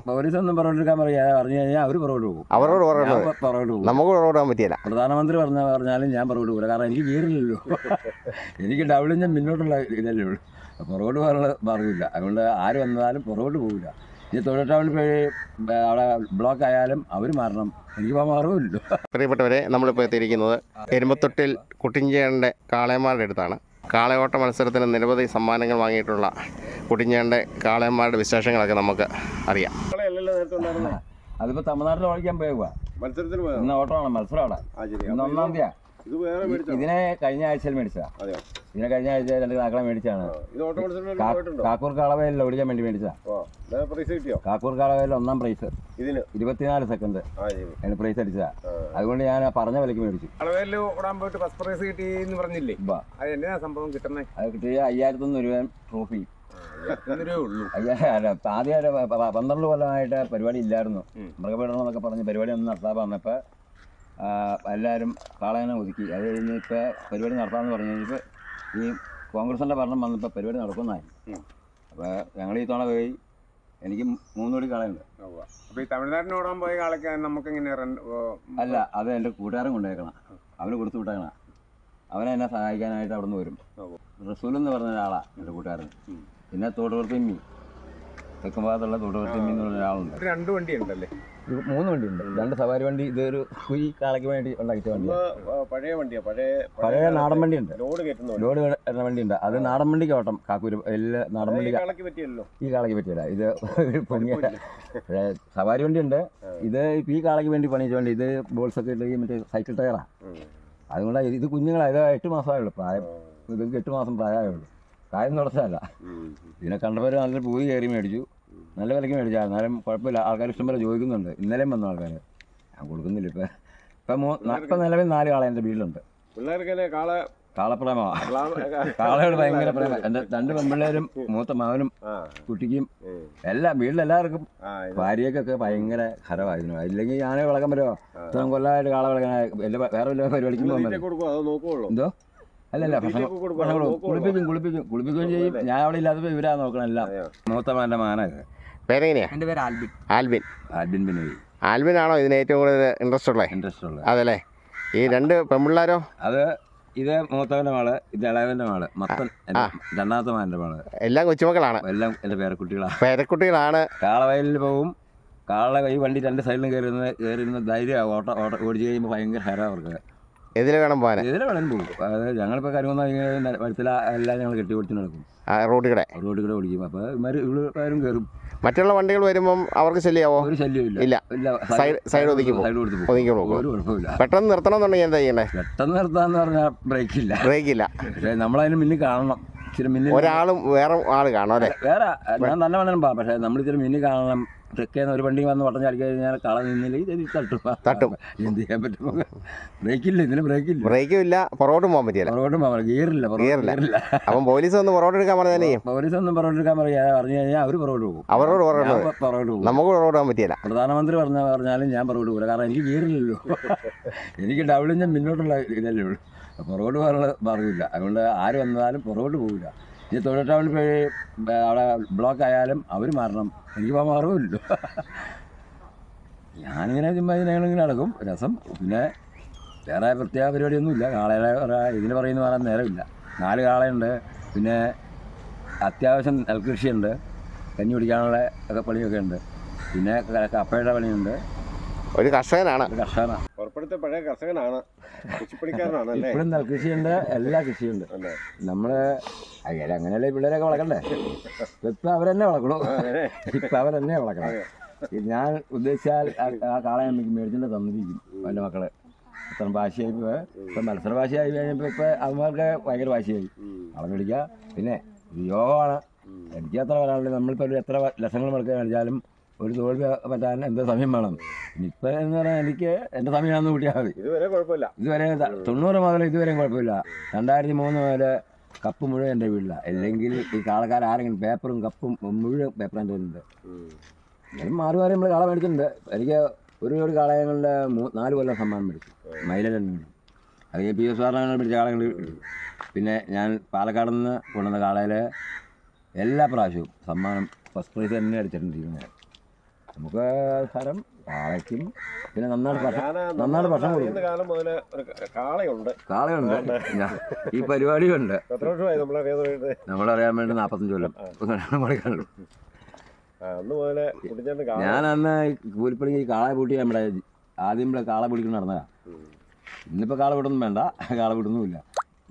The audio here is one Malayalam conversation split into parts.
പോലീസൊന്നും പുറകോട്ടെടുക്കാൻ പറഞ്ഞു കഴിഞ്ഞാൽ അവർ പുറകോട്ട് പോകും. അവരോട് പുറകോട്ട് പോകും. നമുക്ക് പുറകോട്ടാൻ പറ്റിയില്ല. പ്രധാനമന്ത്രി പറഞ്ഞാലും ഞാൻ പുറകോട്ട് പോകില്ല. കാരണം എനിക്ക് ഗിയറില്ലല്ലോ. എനിക്ക് ഡബിളിൻ്റെ മുന്നോട്ടുള്ള ഇതല്ലേ ഉള്ളൂ. പുറകോട്ട് പോകാനുള്ള മാർഗ്ഗമില്ല. അതുകൊണ്ട് ആര് വന്നാലും പുറകോട്ട് പോകില്ല. ഈ തൊഴിലിട്ടാവിൽ പോയി അവിടെ ബ്ലോക്ക് ആയാലും അവർ മാറണം. എനിക്ക് പോകാൻ മാർഗ്ഗമില്ലല്ലോ. പ്രിയപ്പെട്ടവരെ, നമ്മളിപ്പോൾ എത്തിയിരിക്കുന്നത് എരുമത്തൊട്ടിൽ കുട്ടിഞ്ചേട്ടൻ്റെ കാളയന്മാരുടെ അടുത്താണ്. കാളയോട്ട മത്സരത്തിന് നിരവധി സമ്മാനങ്ങൾ വാങ്ങിയിട്ടുള്ള കുട്ടിഞ്ചേട്ടൻ്റെ കാളയന്മാരുടെ വിശേഷങ്ങളൊക്കെ നമുക്ക് അറിയാം. അതിപ്പോൾ തമിഴ്നാട്ടിൽ ഓടിക്കാൻ പോവുക. മത്സരത്തിന് ഇന്ന് ഓട്ടമാണ്. മത്സരം അവിടെ ഇന്ന് 1-ാം തീയതി. ഇതിനെ കഴിഞ്ഞ ആഴ്ചയിൽ മേടിച്ചതാ. ഇതിനെ കഴിഞ്ഞ ആഴ്ച 2 കാക്കളെ മേടിച്ചാണ്. കാക്കൂർ കാളവയിൽ ഓടിക്കാൻ വേണ്ടി മേടിച്ചതാ. കാക്കൂർ കാളവയിൽ 1-ാം പ്രൈസ് 24 സെക്കൻഡ് അതിന് പ്രൈസ് അടിച്ചതാ. അതുകൊണ്ട് ഞാൻ പറഞ്ഞ വിലക്ക് മേടിച്ചു. അത് കിട്ടിയ 5,001 രൂപ ട്രോഫി. ആദ്യം 12 കൊല്ലമായിട്ട് പരിപാടി ഇല്ലായിരുന്നു. മൃഗപീഡനം എന്നൊക്കെ പറഞ്ഞ് പരിപാടി ഒന്നും നടത്താൻ വന്നപ്പോൾ എല്ലാവരും കാളയനെ ഒതുക്കി. അത് കഴിഞ്ഞ് ഇപ്പോൾ പരിപാടി നടത്താമെന്ന് പറഞ്ഞു കഴിഞ്ഞപ്പോൾ ഈ കോൺഗ്രസിൻ്റെ ഭരണം വന്നപ്പോൾ പരിപാടി നടക്കുന്നതായി. അപ്പോൾ ഞങ്ങൾ ഈ തവണ പോയി. എനിക്ക് 3 കോടി കാളയുണ്ട്. അപ്പോൾ ഈ തമിഴ്നാട്ടിന് ഓടാൻ പോയ കാളയ്ക്ക് നമുക്ക് എങ്ങനെ അല്ല, അത് എൻ്റെ കൂട്ടുകാരൻ കൊണ്ടുപോയേക്കണം. അവന് കൊടുത്തു വിട്ടേക്കണം. അവനെന്നെ സഹായിക്കാനായിട്ട് അവിടെ നിന്ന് വരും. റസൂൽ എന്ന് പറഞ്ഞ ഒരാളാണ് എൻ്റെ കൂട്ടുകാരൻ. പിന്നെ തോടുവർത്തിമ്മി, തെക്കും ഭാഗത്തുള്ള തോടുവർത്തിമ്മി എന്ന് പറഞ്ഞ ഒരാളുണ്ട്. 2 വണ്ടിയുണ്ടല്ലേ? 3 വണ്ടിയുണ്ട്. 2 സവാരി വണ്ടി. ഇതൊരു ഈ കാളയ്ക്ക് വേണ്ടി ഉണ്ടാക്കിയ വണ്ടിയാണ്. പഴയ നാടൻ വണ്ടിയുണ്ട്. ലോഡ് കയറ്റുന്ന വണ്ടിയുണ്ട്. അത് നാടൻ വണ്ടിക്ക് ഓട്ടം. കാക്കൂര് എല്ലാ നാടൻ വണ്ടി ഈ കാളയ്ക്ക് പറ്റിയല്ല. ഇത് പൊങ്ങിയ സവാരി വണ്ടിയുണ്ട്. ഇത് ഈ കാളയ്ക്ക് വേണ്ടി പണിയിച്ച വണ്ടി. ഇത് ബോൾസൊക്കെ ഇട്ട് മറ്റേ സൈക്കിൾ ടയറാണ്. അതുകൊണ്ടാണ് ഇത് കുഞ്ഞുങ്ങളാണ്. ഇത് 8 മാസമായുള്ളൂ പ്രായം. ഇത് 8 മാസം പ്രായമായുള്ളൂ. പ്രായം തുടച്ചതല്ല. ഇതിനെ കണ്ടവർ നല്ല പൂതി കയറി മേടിച്ചു. നല്ല വിലയ്ക്ക് മേടിച്ചാൽ. എന്നാലും കുഴപ്പമില്ല. ആൾക്കാർ ഇഷ്ടം പോലെ ചോദിക്കുന്നുണ്ട്. ഇന്നലെയും വന്ന ആൾക്കാർ. ഞാൻ കൊടുക്കുന്നില്ല. ഇപ്പം നിലവിൽ 4 കാള എൻ്റെ വീട്ടിലുണ്ട്. കാളപ്രേമമാണ്. കാളയോട് ഭയങ്കര പ്രേമ. എൻ്റെ 2 പെൺപിള്ളേരും മൂത്ത മകനും കുട്ടിക്കും എല്ലാം വീട്ടിലെല്ലാവർക്കും ഭാര്യയ്ക്കൊക്കെ ഭയങ്കര ഹരമായിരുന്നു. ഇല്ലെങ്കിൽ ഞാനേ വിളക്കാൻ പറ്റുമോ? ഇത്രയും കൊല്ലമായിട്ട് കാള വിളക്കാൻ വേറെ വല്ല പരിപാടിക്കും പോകുമ്പോൾ എന്തോ അല്ലല്ല കുളിപ്പിക്കുകയും ചെയ്യും. ഞാൻ അവിടെ ഇല്ലാത്തപ്പോൾ ഇവരാ നോക്കണം എല്ലാം. മൂത്ത എൻ്റെ മകനൊക്കെ. പേരെങ്ങനെയാ? എൻ്റെ പേര് ആൽബിൻ. ആൽബിൻ ബിനോയ്. ആൽബിനാണോ ഇതിന് ഏറ്റവും കൂടുതൽ ഇൻട്രസ്റ്റ് ഉള്ളത്? അതല്ലേ. ഈ 2 പെൺപിള്ളേരോ? ഇത് മൂത്തവൻ്റെ മകള്, ഇത് ഇളയവൻ്റെ മകള്, മൊത്തം 2ാമത്തെ മകൻ്റെ മകള്. എല്ലാം കൊച്ചുമക്കളാണ്. എല്ലാം എൻ്റെ പേരക്കുട്ടികളാണ്. കാളവയലിൽ പോകും. കാള ഈ വണ്ടി 2 സൈഡിലും കയറിയിരുന്ന ധൈര്യമാണ്. ഓടിച്ച് കഴിയുമ്പോൾ ഭയങ്കര ഹരം അവർക്ക്. എതിലെ വേണം പോകാൻ? എതിലെ വേണം പോകും. അതായത് ഞങ്ങളിപ്പോൾ കരുവന്ന വഴുത്തില എല്ലാം ഞങ്ങൾ കെട്ടി കൊടുത്ത് നടക്കും. റോഡിൽ കൂടെ ഓടിക്കും. അപ്പോൾ ഇവരും കയറും. മറ്റുള്ള വണ്ടികൾ വരുമ്പം അവർക്ക് ശല്യമാവോ? ഒരു ശല്യമില്ല. സൈഡ് ഒതുക്കി പോകും. ഒരു കുഴപ്പമില്ല. പെട്ടെന്ന് നിർത്തണമെന്നുണ്ടെങ്കിൽ എന്താ ചെയ്യണ്ടേ? പെട്ടെന്ന് നിർത്താന്ന് പറഞ്ഞാൽ ബ്രേക്കില്ല. പക്ഷേ നമ്മളതിന് മുന്നിൽ കാണണം. ഇച്ചിരി മുന്നിൽ ഒരാളും വേറെ ആൾ കാണണം അല്ലേ? വേറെ ഞാൻ തന്നെ വേണം പോകാം. പക്ഷേ നമ്മൾ ഇച്ചിരി മുന്നിൽ കാണണം. ട്രക്കേന്ന് ഒരു വണ്ടി വന്ന് വട്ടം ചാടിക്കാൻ കഴിഞ്ഞാൽ കള നിന്നില്ലെങ്കിൽ തട്ടും. എന്ത് ചെയ്യാൻ പറ്റും? ബ്രേക്കില്ല. ഇതിന് ബ്രേക്കും ഇല്ല. പുറകോട്ടും പോകാൻ പറ്റില്ല. ഗിയറില്ല. അപ്പം പോലീസ് ഒന്ന് പുറകോട്ട് എടുക്കാൻ പറഞ്ഞാൽ പോലീസൊന്നും പുറകോട്ടെടുക്കാൻ പറഞ്ഞു കഴിഞ്ഞാൽ അവർ പുറകോട്ട് പോകും. അവരോട് പുറകോട്ട് പോകും. നമുക്ക് പുറകോട്ട് പോകാൻ പറ്റില്ല. പ്രധാനമന്ത്രി പറഞ്ഞാലും ഞാൻ പുറകോട്ട് പോകില്ല. കാരണം എനിക്ക് ഗിയറില്ലല്ലോ. എനിക്ക് ഡബിളിൻ്റെ മുന്നോട്ടുള്ള ഇതല്ലേ ഉള്ളൂ. പുറകോട്ട് പോകാനുള്ള മാർഗ്ഗമില്ല. അതുകൊണ്ട് ആര് വന്നാലും പുറകോട്ട് പോകില്ല. ഈ തൊഴിലിട്ടാവിൽ പോയി അവിടെ ബ്ലോക്ക് ആയാലും അവർ മാറണം. എനിക്ക് പോകാൻ മാർഗ്ഗമില്ലല്ലോ. ഞാനിങ്ങനെ ചുമ്മാ ഇതിനെങ്ങനെ നടക്കും. രസം. പിന്നെ വേറെ പ്രത്യേക പരിപാടിയൊന്നുമില്ല. കാളയുടെ ഇതിന് പറയുന്ന പറയാൻ നേരമില്ല. 4 കാളയുണ്ട്. പിന്നെ അത്യാവശ്യം നെൽകൃഷിയുണ്ട്. കഞ്ഞി പിടിക്കാനുള്ള ഒക്കെ പണിയൊക്കെ ഉണ്ട്. പിന്നെ കപ്പയുടെ പണിയുണ്ട്. ഒരു കർഷകനാണ്. പഴയ കർഷകനാണ്. ഇപ്പോഴും നെൽകൃഷിയുണ്ട്. എല്ലാ കൃഷിയുണ്ട്. നമ്മൾ അങ്ങനെയല്ലേ പിള്ളേരൊക്കെ വളർക്കണ്ടേ? ഇപ്പം അവരെന്നെ വളർക്കണു. ഞാൻ ഉദ്ദേശിച്ചാൽ ആ കാളെ എനിക്ക് മേടിച്ചിട്ട് തന്നിരിക്കും എൻ്റെ മക്കളെ. അത്ര ഭാഷയായി ഇപ്പം മത്സര ഭാഷയായി കഴിഞ്ഞപ്പോൾ ഇപ്പം അവന്മാർക്ക് ഭയങ്കര ഭാഷയായി. അവ മേടിക്കുക. പിന്നെ യോഗമാണ്. എനിക്ക് അത്ര വരാനുള്ളത്. നമ്മളിപ്പോൾ എത്ര ലക്ഷങ്ങൾ മുടക്കാൻ മേടിച്ചാലും ഒരു തോൽവി പറ്റാൻ എന്താ സമയം വേണം. ഇപ്പം എന്ന് പറഞ്ഞാൽ എനിക്ക് എൻ്റെ സമയമാണെന്ന് കൂട്ടിയാൽ മതി. ഇതുവരെ 90 മുതൽ ഇതുവരെയും കുഴപ്പമില്ല. 2003 മുതൽ കപ്പ് മുഴുവൻ എൻ്റെ വീട്ടിലാണ്. അല്ലെങ്കിൽ ഈ കാളക്കാരെങ്കിലും പേപ്പറും കപ്പും മുഴുവൻ പേപ്പറും തോന്നുന്നുണ്ട്. എന്നാലും മാറി നമ്മൾ കാള മേടിച്ചിട്ടുണ്ട്. എനിക്ക് ഒരു കാളയങ്ങളുടെ 4 കൊല്ലം സമ്മാനം മേടിച്ചു. മൈലേജ് അത് PSR മേടിച്ച കാളകൾ. പിന്നെ ഞാൻ പാലക്കാട് നിന്ന് കൊണ്ടുവന്ന കാളയിൽ എല്ലാ പ്രാവശ്യവും സമ്മാനം ഫസ്റ്റ് പ്രൈസ് തന്നെ അടിച്ചിട്ടുണ്ടിരിക്കുന്നത്. നമുക്ക് സ്ഥലം കാളയ്ക്കും പിന്നെ നന്നായിട്ട് ഭക്ഷണം കൊടുക്കും. കാലം മുതല് ഒരു കാളയുണ്ട്. കാളയുണ്ട്, ഈ പരിപാടിയുണ്ട്. എത്ര വർഷമായി നമ്മളറിയാതെ? നമ്മളറിയാൻ വേണ്ടി 45 കൊല്ലം കണ്ടു. അന്ന് മുതലേ കുട്ടിച്ചേട്ടൻ കാള. ഞാൻ അന്ന് കൂലിപ്പണിക്ക് ഈ കാള പൂട്ടി നമ്മുടെ ആദ്യം ഇവിടെ കാള പിടിക്കുന്ന നടന്നതാണ്. ഇന്നിപ്പോൾ കാള വിടൊന്നും വേണ്ട, കാള വിടുന്നുമില്ല.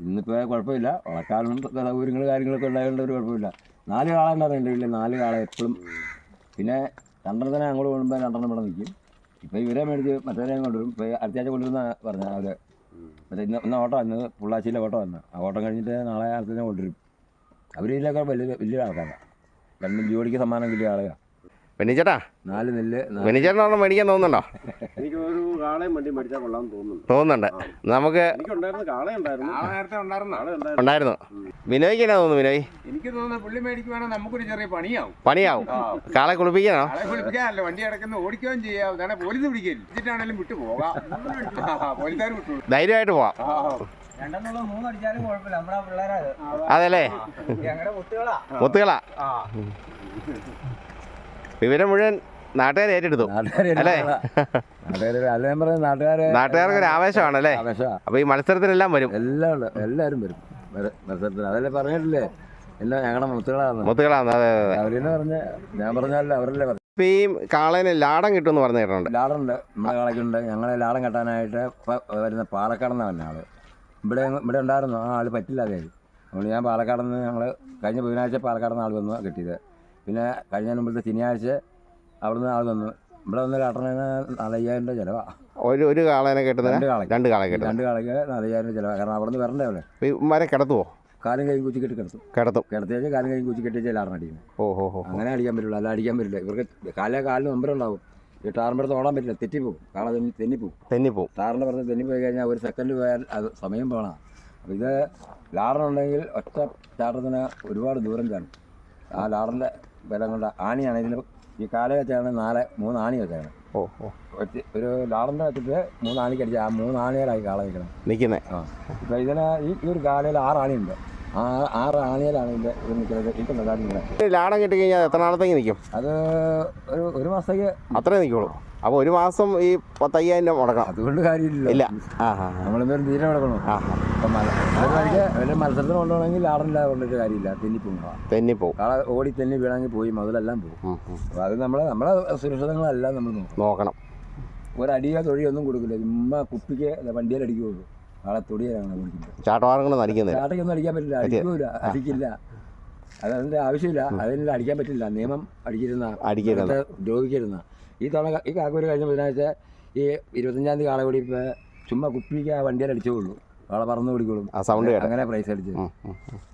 ഇന്നിപ്പോൾ കുഴപ്പമില്ല, വളർക്കാനും സൗകര്യങ്ങൾ കാര്യങ്ങളൊക്കെ ഉണ്ടായതുകൊണ്ട് ഒരു കുഴപ്പമില്ല. 4 കാള ഉണ്ടായിരുന്നു എൻ്റെ വീട്ടിൽ, 4 കാള എപ്പോഴും. പിന്നെ 2 തന്നെ അങ്ങോട്ട് കൊണ്ടുമ്പോൾ 2 ഇവിടെ നിൽക്കും. ഇപ്പോൾ ഇവരെ മേടിച്ച് മറ്റവരെ കൊണ്ടുവരും. ഇപ്പോൾ അടുത്ത ആഴ്ച കൊണ്ടുവരുന്ന പറഞ്ഞാൽ അവർ മറ്റേ ഇന്ന് ഓട്ടം വന്ന് പൊള്ളാച്ചിയിലെ ഓട്ടം വന്ന് ആ ഓട്ടം കഴിഞ്ഞിട്ട് നാളെ അടുത്ത കൊണ്ടുവരും. അവർ ഇതിലൊക്കെ വലിയ ആൾക്കാരാണ്. 2 ജോഡിക്ക് സമ്മാനം കിട്ടിയ ആളുകളാണ്. ബെന്നിച്ചേട്ടാ, 4 നെല്ല് ബെന്നിച്ചേട്ടൻ ഒരെണ്ണം മേടിക്കാൻ തോന്നുന്നുണ്ടോ? എനിക്ക് ഒരു കാളയും വണ്ടി മേടിച്ചാൽ കൊള്ളാമെന്ന് തോന്നുന്നുണ്ട്. നമുക്ക് എനിക്കുണ്ടായിരുന്നു, കാളയുണ്ടായിരുന്നു. നേരത്തെ ഉണ്ടായിരുന്നു. വിനോയ്ക്ക് എന്നാ തോന്നുന്നു? വിനോയ്, എനിക്ക് തോന്നുന്നു പുള്ളി മേടിക്കുവാണെങ്കിൽ നമുക്കൊരു ചെറിയ പണിയാവും. കാളെ കുളിപ്പിക്കാനോ? കുളിപ്പിക്കാനല്ല, വണ്ടി അടക്കുന്ന ഓടിക്കുകയും ചെയ്യാം. അതാണ് പോലീസ് പിടിക്കില്ലാണെങ്കിലും വിട്ടു പോകാം. പോലീസുകാർ വിട്ടു ധൈര്യമായിട്ട് പോവാം. 2-3 അടിച്ചാലും കുഴപ്പമില്ല, നമ്മളെ പിള്ളേരാത്. അതല്ലേ, ഞങ്ങളുടെ മുത്തുകളാ. വിവരം മുഴുവൻ നാട്ടുകാരെ ഏറ്റെടുത്തു അല്ലേ? നാട്ടുകാർക്ക് ഒരു ആവേശമാണല്ലേ? അപ്പൊ ഈ മത്സരത്തിനെല്ലാം വരും, എല്ലാവരും വരും മത്സരത്തിന്. അതല്ലേ പറഞ്ഞിട്ടില്ലേ എല്ലാം ഞങ്ങളുടെ മുത്തുകളാണ്. അതെ. അവരെന്നെ പറഞ്ഞ ഞാൻ പറഞ്ഞാലേ അവരല്ലേ പറഞ്ഞു. ഇപ്പൊ ഈ കാളേന് ലാടം കിട്ടുമെന്ന് പറഞ്ഞു കേട്ടിട്ടുണ്ട്. ലാടുണ്ട്, നമ്മളെ കാളയ്ക്കുണ്ട്. ഞങ്ങളെ ലാടം കെട്ടാനായിട്ട് വരുന്ന പാലക്കാടെന്ന് പറഞ്ഞ ആള് ഇവിടെ ഉണ്ടായിരുന്നു. ആ ആൾ പറ്റില്ലാതെയായി. അതുകൊണ്ട് ഞാൻ പാലക്കാട് നിന്ന് ഞങ്ങൾ കഴിഞ്ഞ ബുധനാഴ്ച പാലക്കാട് നിന്ന് ആൾ വന്നു കെട്ടിയത്. പിന്നെ കഴിഞ്ഞ മുമ്പത്തെ ശനിയാഴ്ച അവിടെ നിന്ന് ആൾ വന്നു. ഇവിടെ വന്ന് കെട്ടണതിന് 4,500 രൂപ ചിലവാണ്. ഒരു കാളേനെ കെട്ടുന്നത് 2 കാളയ്ക്ക് 4,500 രൂപ ചിലവാണ്. കാരണം അവിടെ നിന്ന് വരണ്ടേ അവിടെ. ഇവരെ കിടത്തുവോ? കാലും കൈയും കുച്ചി കിടത്തും. കിടത്തിയാൽ കാലും കൈയും കുച്ചി കെട്ടിച്ചാൽ ലാടം അടിക്കുന്നത്. അങ്ങനെ അടിക്കാൻ പറ്റുള്ളൂ, അല്ല അടിക്കാൻ പറ്റില്ല. ഇവർക്ക് കാലിന് നമ്പറുണ്ടാവും. ഈ ടാറിൻ്റെ ഓടാൻ പറ്റില്ല, തെറ്റിപ്പോവും. കാള തെന്നിപ്പോവും. ടാറിൻ്റെ പുറത്ത് തെന്നിപ്പോയി കഴിഞ്ഞാൽ 1 സെക്കൻഡ് പോയാൽ അത് സമയം പോകണം. അപ്പോൾ ഇത് ലാടനുണ്ടെങ്കിൽ ഒറ്റ ചാട്ടത്തിന് ഒരുപാട് ദൂരം ചാടും. ആ ലാടൻ്റെ ബലം കൊണ്ട് ആണിയാണ് ഇതിന്. ഈ കാല വെച്ചാണ് 3 ആണി വെച്ചാണ്. ഒരു ലാടൻ്റെ വെച്ചിട്ട് 3 ആണിക്ക് അടിച്ചാൽ ആ 3 ആണികളായി കാള നിൽക്കുന്നത്. ഇപ്പം ഇതിന് ഈ ഒരു കാലയിൽ 6 ആണിയുണ്ട്. 6 ആണിയിലാണ് ഇതിൻ്റെ ഇത് നിൽക്കുന്നത്. ഇപ്പം നിൽക്കുന്നത് ലാടം കിട്ടി കഴിഞ്ഞാൽ എത്ര നാളത്തേക്ക് നിൽക്കും? അത് ഒരു മാസത്തേക്ക് അത്രേ നിൽക്കുള്ളൂ. അപ്പോൾ ഒരു മാസം ഈ 10,500 രൂപ മുടക്കണം. അതുകൊണ്ട് കാര്യമില്ല. നമ്മളെന്തൊരു തീരെ മുടക്കണം. അപ്പം വല്ല മത്സരത്തിന് കൊണ്ടുപോകണമെങ്കിൽ ലാടനില്ലാതെ കൊണ്ടിട്ട് കാര്യമില്ല. തെന്നിപ്പോവും. കാള ഓടി തെന്നി വീണെങ്കിൽ പോയി മുതലെല്ലാം പോകും. അപ്പോൾ അത് നമ്മളെ സുരക്ഷിതങ്ങളെല്ലാം നമ്മൾ നോക്കണം. ഒരടിയോ തൊഴിയൊന്നും കൊടുക്കില്ല. ചുമ്മാ കുപ്പിക്ക് വണ്ടിയിൽ അടിക്കുകയുള്ളൂ. കാളെ തൊടിയാണ് കുടിക്കുന്നത്. ചാട്ടവാറങ്ങളൊന്നും അടിക്കുന്നില്ല. ചാട്ടയ്ക്കൊന്നും അടിക്കാൻ പറ്റില്ല, അടിക്കില്ല. അതതിൻ്റെ ആവശ്യമില്ല. അതിനെല്ലാം അടിക്കാൻ പറ്റില്ല. നിയമം അടിക്കരുന്ന ദ്രോഹിക്കരുന്ന. ഈ കാക്കൂര് കഴിഞ്ഞ ബുധനാഴ്ച ഈ 25-ാം തീയതി കാള കൂടി ഇപ്പോൾ ചുമ്മാ കുപ്പിക്ക് ആ വണ്ടിയിൽ അടിച്ചോളൂ. കാള പറന്ന് പിടിക്കോളും. അങ്ങനെ പ്രൈസ് അടിച്ച്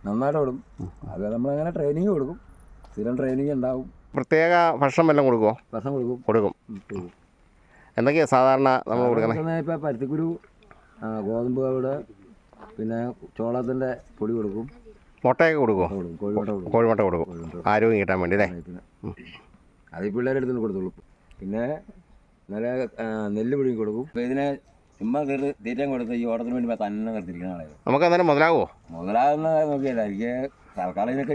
നന്നായിട്ട് ഓടും. അത് നമ്മളങ്ങനെ ട്രെയിനിങ് കൊടുക്കും. സ്ഥിരം ട്രെയിനിങ് ഉണ്ടാവും. പ്രത്യേക ഭക്ഷണം വല്ലതും കൊടുക്കുമോ? ഭക്ഷണം കൊടുക്കും. എന്തൊക്കെയാണ് സാധാരണ നമ്മൾ കൊടുക്കുന്നത്? ഇപ്പോൾ പരുത്തിക്കുരു, ഗോതമ്പ് തവിട്, പിന്നെ ചോളത്തിൻ്റെ പൊടി കൊടുക്കും. മുട്ടയൊക്കെ കൊടുക്കുമോ? കോഴിമുട്ട കൊടുക്കും, ആരോഗ്യം കിട്ടാൻ വേണ്ടി അല്ലേ? അത് ഈ പിള്ളേരുടെ അടുത്ത് കൊടുത്തോളൂ. പിന്നെ നല്ല നെല്ല് പുഴുങ്ങി കൊടുക്കും. അപ്പോൾ ഇതിനെ ചുമ്മാ തീറ്റം കൊടുത്ത് ഈ ഓട്ടത്തിന് വേണ്ടി തന്നെ നിർത്തിയിരിക്കുന്ന ആളെ നമുക്ക് അന്നേരം മുതലാകുന്ന നോക്കിയല്ല. എനിക്ക് തൽക്കാലം ഇതിനൊക്കെ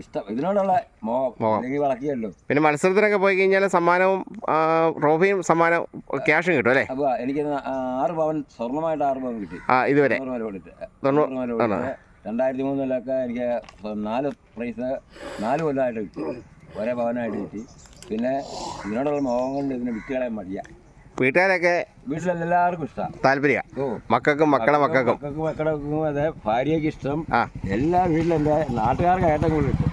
ഇഷ്ടം ഇതിനോടുള്ള മോഹം അല്ലെങ്കിൽ വളർത്തിയല്ലോ. പിന്നെ മത്സരത്തിനൊക്കെ പോയി കഴിഞ്ഞാൽ സമ്മാനവും ട്രോഫിയും സമ്മാനവും ക്യാഷും കിട്ടും അല്ലേ? അപ്പോൾ എനിക്ക് 6 പവൻ സ്വർണ്ണമായിട്ട് 6 പവൻ കിട്ടി ഇതുവരെ. 2003 എനിക്ക് 4 പ്രൈസ് 4 കൊല്ലമായിട്ട് കിട്ടി. ഒരേ ഭവനമായിട്ട് കിട്ടി. പിന്നെ ഇതിനോടുള്ള മോഹം കൊണ്ട് ഇതിനെ വിറ്റുകളയാൻ മടിയാ. വീട്ടുകാരൊക്കെ വീട്ടിലെല്ലാവർക്കും ഇഷ്ടമാണ്, താല്പര്യം. മക്കൾക്കും മക്കൾക്കും അതെ, ഭാര്യയ്ക്ക് ഇഷ്ടം. എല്ലാ വീട്ടിലും എൻ്റെ നാട്ടുകാർക്ക് ഏറ്റവും കൂടുതൽ ഇഷ്ടം.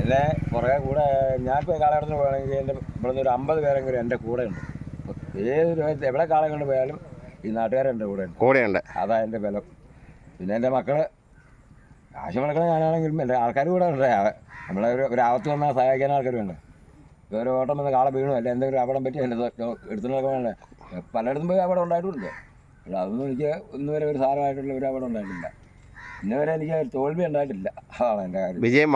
എൻ്റെ പുറകെ കൂടെ ഞാനിപ്പോൾ കാലഘട്ടത്തിന് പോകണമെങ്കിൽ എൻ്റെ ഇവിടുന്ന് ഒരു 50 പേരെങ്കിലും എൻ്റെ കൂടെ ഉണ്ട്. ഏതൊരു എവിടെ കാലം കൊണ്ട് പോയാലും ഈ നാട്ടുകാരെൻ്റെ കൂടെയുണ്ട്. അതാ എൻ്റെ ബലം. പിന്നെ എൻ്റെ മക്കൾ കാശ് മുടക്കണം ഞാനാണെങ്കിലും എൻ്റെ ആൾക്കാർ കൂടെ ഉണ്ട്. നമ്മളെ ഒരു ആപത്ത് വന്നാൽ സഹായിക്കാൻ ആൾക്കാർ വേണ്ട. ഒരു ഓട്ടം വന്ന് കാള വീണു അല്ല എന്തെങ്കിലും അപകടം പറ്റി എൻ്റെ എടുത്തുനൊക്കെ വേണ്ടേ. പലയിടത്തും പോയി അപകടം ഉണ്ടായിട്ടുണ്ട്. അതൊന്നും എനിക്ക് ഇന്നുവരെ ഒരു സാരമായിട്ടുള്ള ഒരു അപകടം ഉണ്ടായിട്ടില്ല. ഇന്നുവരെ എനിക്ക് തോൽവി ഉണ്ടായിട്ടില്ല. അതാണ് എൻ്റെ കാര്യം. വിജയം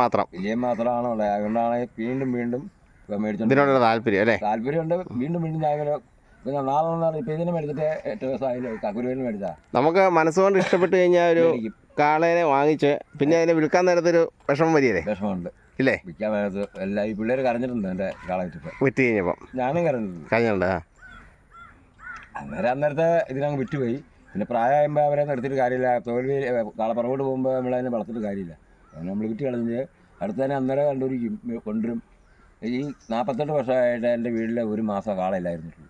മാത്രമാണ് ഉള്ളത്. അതുകൊണ്ടാണ് വീണ്ടും മേടിച്ചോണ്ട് താല്പര്യം അല്ലേ? താല്പര്യമുണ്ട്. വീണ്ടും ഞാൻ പിന്നെ നാളെ ഇപ്പം ഇതിനെ മേടിച്ചിട്ട് 8 ദിവസമായില്ലേ കക്കുരുവിനെ മേടിച്ചാൽ. നമുക്ക് മനസ്സുകൊണ്ട് ഇഷ്ടപ്പെട്ട് കഴിഞ്ഞാൽ ഒരു കാളേനെ വാങ്ങിച്ച് പിന്നെ അതിനെ വിൽക്കാൻ നേരത്തൊരു വിഷമം വരികയല്ലേ? വിഷമമുണ്ട്. ഇല്ലേ? വിൽക്കാൻ വേണ്ടത് എല്ലാ ഈ പിള്ളേർ കരഞ്ഞിട്ടുണ്ട് എൻ്റെ കാള വിറ്റിട്ട്. വിറ്റ് കഴിഞ്ഞപ്പം ഞാനും കരഞ്ഞിട്ടുണ്ട്. കഴിഞ്ഞുണ്ട്. അന്നേരത്തെ ഇതിനങ്ങ് വിറ്റുപോയി. പിന്നെ പ്രായമാകുമ്പോൾ അവരെ നിർത്തിയിട്ട് കാര്യമില്ല. തോൽവി കാള പുറകോട്ട് പോകുമ്പോൾ നമ്മളതിനെ വളർത്തിയിട്ട് കാര്യമില്ല. അങ്ങനെ നമ്മൾ വിറ്റ് കളഞ്ഞ് അടുത്ത് തന്നെ അന്നേരം കണ്ടുപിടിക്കും, കൊണ്ടുവരും. ഈ 48 വർഷമായിട്ട് എൻ്റെ വീട്ടിൽ ഒരു മാസം കാളയില്ലായിരുന്നുള്ളൂ.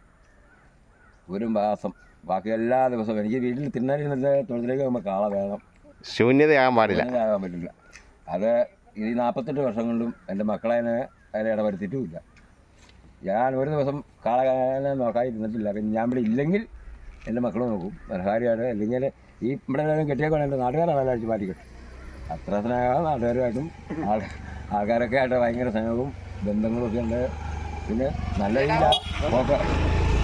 ഒരു മാസം. ബാക്കി എല്ലാ ദിവസവും എനിക്ക് വീട്ടിൽ തിന്നാനിരുന്നിട്ട് തൊഴിലേക്ക് പോകുമ്പോൾ കാള വേണം. ശൂന്യതയാകാൻ പാടില്ല. ആകാൻ പറ്റില്ല. അത് ഈ 48 വർഷം കൊണ്ടും എൻ്റെ മക്കളെ അതിനെ ഇടപെടുത്തിയിട്ടുമില്ല. ഞാൻ ഒരു ദിവസം കാളനെ നോക്കാതിരുന്നിട്ടില്ല. പിന്നെ ഞാൻ ഇവിടെ ഇല്ലെങ്കിൽ എൻ്റെ മക്കൾ നോക്കും കാര്യമായിട്ട്. അല്ലെങ്കിൽ ഈ ഇവിടെ കെട്ടിയേക്കാണ് എൻ്റെ നാട്ടുകാരാണ് അടിച്ച് മാറ്റിക്കിട്ടും. അത്ര സ്നേഹം നാട്ടുകാരുമായിട്ടും ആൾക്കാരൊക്കെ ആയിട്ട് ഭയങ്കര സ്നേഹവും ബന്ധങ്ങളൊക്കെ ഉണ്ട്. പിന്നെ നല്ല രീതിയിലാണ് നോക്കുക.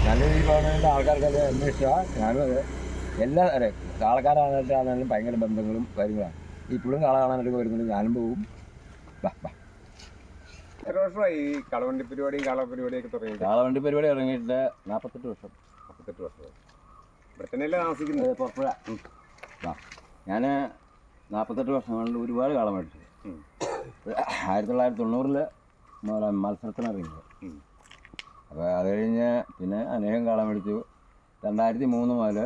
നല്ല രീതിയിൽ പോകുന്നതിൻ്റെ ആൾക്കാർക്കത് എന്നെ ഇഷ്ടമാണ്. ഞാനും അത് എല്ലാ കാളക്കാരാണെങ്കിലും ഭയങ്കര ബന്ധങ്ങളും കാര്യങ്ങളാണ്. ഇപ്പോഴും കാള കാണാനൊക്കെ വരുന്നുണ്ട്. ഞാനും പോകും. എത്ര വർഷമായി ഈ കളവണ്ടി പരിപാടിയും കാളപരിപാടിയൊക്കെ തുടങ്ങി? കാളവണ്ടി പരിപാടി ഇറങ്ങിയിട്ട് 48 വർഷം. 48 വർഷം. ഇവിടെ തന്നെയല്ലേ താമസിക്കുന്നത്? പുറപ്പുഴ. ഞാൻ 48 വർഷം കൊണ്ട് ഒരുപാട് കാള മേടിച്ചു. 1990 മത്സരത്തിന് ഇറങ്ങിയത്. അപ്പോൾ അത് കഴിഞ്ഞ് പിന്നെ അനേകം കാള മേടിച്ചു. 2003 മുതൽ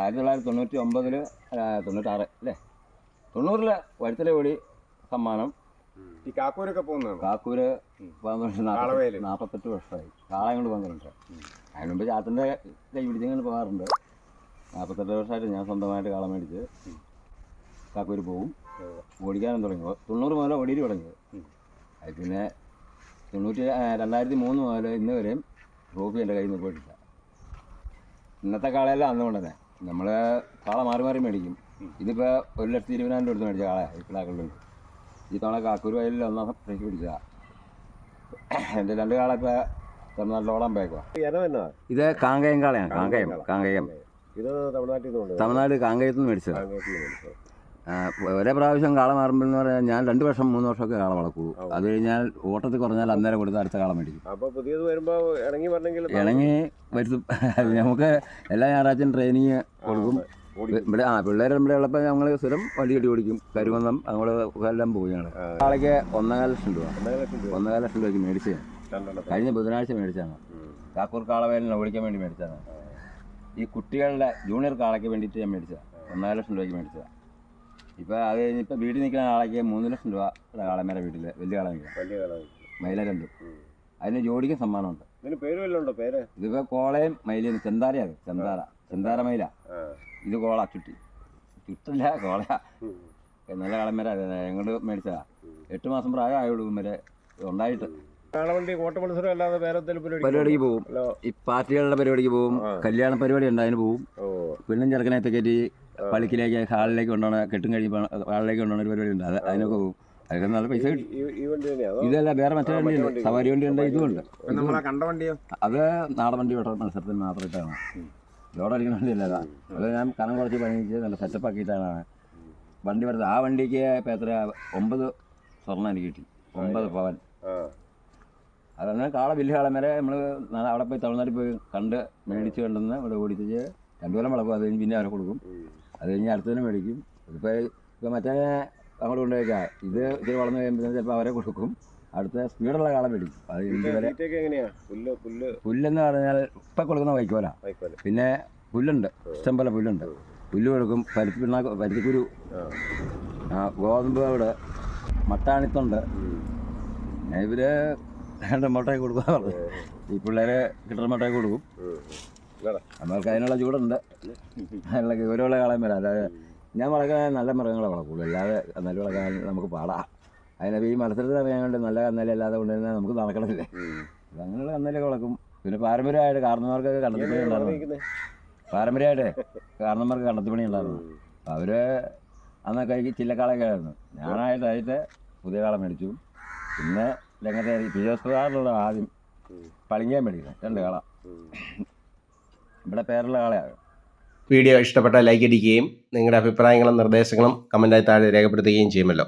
1999 96 അല്ലേ 90 വഴുത്തല ഓടി സമ്മാനം. ഈ കാക്കൂരൊക്കെ പോകുന്നതാണ്. കാക്കൂര് 48 വർഷമായി കാളയും കൊണ്ട് 12. അതിന് മുമ്പ് ചാത്തൻ്റെ കൈ പിടിച്ചിങ്ങനെ പോകാറുണ്ട്. 48 വർഷമായിട്ട് ഞാൻ സ്വന്തമായിട്ട് കാള മേടിച്ച് കാക്കൂര് പോകും. ഓടിക്കാനും തുടങ്ങി. 90 മുതൽ ഓടിയിട്ട് തുടങ്ങിയത്. അത് പിന്നെ 2003 മുതൽ ഇന്ന് വരെയും ട്രോഫി എൻ്റെ കയ്യിൽ നിന്ന് പോയിട്ടില്ല. ഇന്നത്തെ കാളയെല്ലാം അന്നുകൊണ്ട് തന്നെ നമ്മൾ കാള മാറി മാറി മേടിക്കും. ഇതിപ്പോൾ 1,20,000 അടുത്ത് മേടിച്ച കാള ഈ പിള്ളാക്കളുണ്ട്. ഈ തവണ കാക്കൂർ വയലിൽ 1ാം പ്രൈസ് പിടിച്ചതാണ്. എൻ്റെ 2 കാള ഇപ്പോൾ തമിഴ്നാട്ടിലോളം പോയേക്കുവാ. ഇത് കാങ്കയം കാളയാണ്. കാങ്കയം ഇത് തമിഴ്നാട് കാങ്കയത്ത് നിന്ന് മേടിച്ചതാണ്. ഒരേ പ്രാവശ്യം കാള മാറുമ്പോൾ പറഞ്ഞാൽ ഞാൻ 2 വർഷം 3 വർഷമൊക്കെ കാള വളർക്കുള്ളൂ. അത് കഴിഞ്ഞാൽ ഓട്ടത്തിൽ കുറഞ്ഞാൽ അന്നേരം കൊടുത്ത് അടുത്ത കാള മേടിക്കും. അപ്പോൾ പുതിയത് വരുമ്പോൾ ഇണങ്ങി വരുത്തും. നമുക്ക് എല്ലാ ഞായറാഴ്ചയും ട്രെയിനിങ് കൊടുക്കും. ഇവിടെ പിള്ളേർ ഇവിടെ ഉള്ളപ്പോൾ ഞങ്ങൾ സ്ഥിരം വണ്ടി കെട്ടി ഓടിക്കും. കരുവന്നം ഞങ്ങൾ എല്ലാം പോവുകയാണ്. കാളയ്ക്ക് 1,5 ലക്ഷം രൂപ 1,5 ലക്ഷം രൂപയ്ക്ക് മേടിച്ചതാണ്. കഴിഞ്ഞ ബുധനാഴ്ച മേടിച്ചതാണ്. കാക്കൂർ കാളവേലിനെ ഓടിക്കാൻ വേണ്ടി മേടിച്ചതാണ്. ഈ കുട്ടികളുടെ ജൂനിയർ കാളയ്ക്ക് വേണ്ടിയിട്ട് ഞാൻ മേടിച്ചതാണ്. 1,5 ലക്ഷം രൂപയ്ക്ക് മേടിച്ചതാണ്. ഇപ്പോൾ അത് കഴിഞ്ഞിപ്പോൾ വീട്ടിൽ നിൽക്കുന്ന ആളേക്ക് 3 ലക്ഷം രൂപ കാളമേരെ വീട്ടിൽ വലിയ കാള മൈല 2. അതിന് ജോഡിക്കും സമ്മാനമുണ്ട്. ഇതിപ്പോൾ കോളയും മൈലയും ചെന്താരയാണ്. ചെന്താര മൈല. ഇത് കോള ചുറ്റല്ല കോള. നല്ല കാളമേര ഞങ്ങൾ മേടിച്ചതാണ്. 8 മാസം പ്രായമായുള്ളൂ വരെ ഉണ്ടായിട്ട്. പരിപാടിക്ക് പോകും. ഈ പാർട്ടികളുടെ പരിപാടിക്ക് പോകും. കല്യാണ പരിപാടി ഉണ്ട്, അതിന് പോകും. പെണ്ണും ചെറുക്കനകത്ത് കയറ്റി പള്ളിക്കിലേക്ക് ഹാളിലേക്ക് കൊണ്ടുപോകണ കെട്ടും കഴിയുമ്പോൾ ഹാളിലേക്ക് കൊണ്ടുപോകണ ഒരു പരിപാടി ഉണ്ട്. അതിനൊക്കെ പോകും. അതൊക്കെ നല്ല പൈസ കിട്ടും. ഇതല്ല വേറെ മറ്റേ വണ്ടിയുണ്ട്. സവാരി വണ്ടിയുണ്ട്. ഇതുമുണ്ട്. അത് നാടൻ വണ്ടി ഓട്ട മത്സരത്തിന് മാത്രമായിട്ടാണ്. ലോഡടിക്കുന്ന വണ്ടിയല്ല. അത് ഞാൻ കനം കുറച്ച് പണിയിച്ച് നല്ല സെറ്റപ്പ് ആക്കിയിട്ടാണ് വണ്ടി വരുന്നത്. ആ വണ്ടിക്ക് ഇപ്പം എത്ര 9 സ്വർണ്ണം എനിക്ക് കിട്ടി. 9 പവൻ. അതങ്ങനെ കാള വലിയ കാളം വരെ നമ്മൾ അവിടെ പോയി തമിഴ്നാട്ടിൽ പോയി കണ്ട് മേടിച്ച് കണ്ടെന്ന് ഇവിടെ ഓടിച്ച് 2 കൊല്ലം വളക്കും. അത് കഴിഞ്ഞ് പിന്നെ അവരെ കൊടുക്കും. അത് കഴിഞ്ഞ് അടുത്തതിനെ മേടിക്കും. ഇപ്പോൾ മറ്റേ അങ്ങോട്ട് കൊണ്ടുപോയേക്കാം. ഇത് ഇച്ചിരി വളർന്നു കഴിയുമ്പോൾ ചിലപ്പോൾ അവരെ കൊടുക്കും. അടുത്ത സ്പീഡുള്ള കാളം മേടിക്കും. അത് ഇതുവരെ പുല്ലെന്ന് പറഞ്ഞാൽ ഇപ്പം കൊടുക്കുന്ന വൈക്കോല. പിന്നെ പുല്ലുണ്ട്, ഇഷ്ടം പോലെ പുല്ലുണ്ട്. പുല്ല് കൊടുക്കും. പരുത്തിക്കുരു, ഗോതമ്പ് അവിടെ, മട്ടാണിത്തുണ്ട്. ഇവർ മുട്ടയൊക്കെ കൊടുക്കാറുണ്ട്. ഈ പിള്ളേരെ കിട്ടുന്ന മുട്ടയൊക്കെ കൊടുക്കും. നമ്മൾക്ക് അതിനുള്ള ചൂടുണ്ട്. അതിനുള്ള ഗൗരവമുള്ള കാളം വരാം. അതായത് ഞാൻ വളർക്കാൻ നല്ല മൃഗങ്ങളെ വളർക്കുള്ളൂ. അല്ലാതെ കന്നാലി വളർക്കാൻ നമുക്ക് പാടാം. അതിനപ്പോൾ ഈ മത്സരത്തിൽ അറിയാണ്ട് നല്ല കന്നാലി അല്ലാതെ കൊണ്ടുവരുന്നത് നമുക്ക് നടക്കണമില്ലേ. അങ്ങനെയുള്ള കന്നാലിയൊക്കെ വളർക്കും. പിന്നെ പാരമ്പര്യമായിട്ട് കാരണന്മാർക്കൊക്കെ കണ്ടെത്തിപ്പണി ഉണ്ടായിരുന്നു. പാരമ്പര്യമായിട്ട് കാരണന്മാർക്ക് കണ്ടെത്തിപ്പണി ഉണ്ടായിരുന്നു. അപ്പോൾ അവർ അന്നൊക്കെ ചില്ലക്കാളൊക്കെ ആയിരുന്നു. ഞാനായിട്ട് പുതിയ കാളം മേടിച്ചു. പിന്നെ രംഗത്തെ പിജോസ്പ്രകാരമുള്ള ആദ്യം പളിങ്ങാൻ മേടിക്കുന്നത് 2 കാള. ഇവിടെ പേരുള്ള കാളയാണ്. വീഡിയോ ഇഷ്ടപ്പെട്ടാൽ ലൈക്ക് അടിക്കുകയും നിങ്ങളുടെ അഭിപ്രായങ്ങളും നിർദ്ദേശങ്ങളും കമൻറ്റായി താഴെ രേഖപ്പെടുത്തുകയും ചെയ്യുമല്ലോ.